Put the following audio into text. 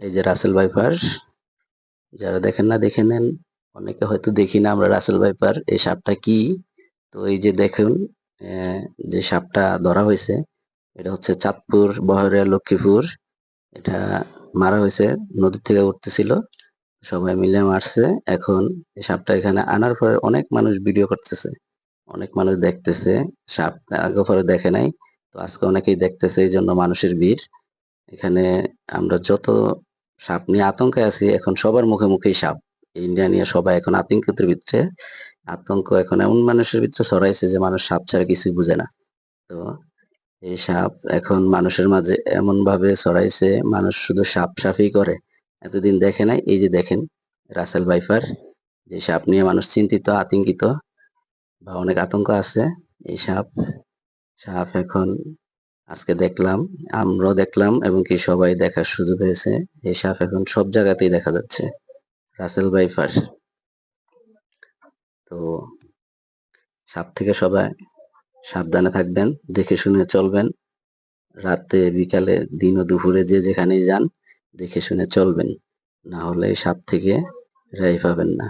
এই যে Russell viper, যারা দেখেন না দেখে নেন, অনেকে হয়তো দেখি না আমরা রাসেল ভাইপার। এই সাপটা কি? তো এই যে দেখুন, যে সাপটা ধরা হয়েছে এটা হচ্ছে চাঁদপুর, বহরিয়া, লক্ষ্মীপুর। এটা মারা হয়েছে, নদী থেকে উঠতেছিল, সবাই মিলে মারছে। এখন এই সাপটা এখানে আনার পরে অনেক মানুষ ভিডিও করতেছে, অনেক মানুষ দেখতেছে। সাপ আগে পরে দেখে নাই, তো আজকে অনেকেই দেখতেছে, এই জন্য মানুষের ভিড় এখানে। আমরা যত সাপ নিয়ে আতঙ্কে আছি, এখন সবার মুখে মুখেই সাপ। ইন্ডিয়া নিয়ে সবাই এখন আতঙ্কিত ভিতরে। আতঙ্ক এখন এমন মানুষের ভিতরে ছড়াইছে যে মানুষ সাপ ছাড়া কিছুই বুঝে না। তো এই সাপ এখন মানুষের মাঝে এমন ভাবে ছড়াইছে, মানুষ শুধু সাপ সাপই করে, এতদিন দেখে নাই। এই যে দেখেন রাসেল ভাইপার, যে সাপ নিয়ে মানুষ চিন্তিত, আতঙ্কিত বা অনেক আতঙ্ক আছে। এই সাপ সাপ এখন আজকে দেখলাম, আমরাও দেখলাম এবং কি সবাই দেখার সুযোগ হয়েছে। এই সাপ এখন সব জায়গাতেই দেখা যাচ্ছে, রাসেল ভাইপার। তো সাপ থেকে সবাই সাবধানে থাকবেন, দেখে শুনে চলবেন। রাতে, বিকালে, দিন ও দুপুরে যে যেখানেই যান, দেখে শুনে চলবেন। না হলে এই সাপ থেকে রেহাই পাবেন না।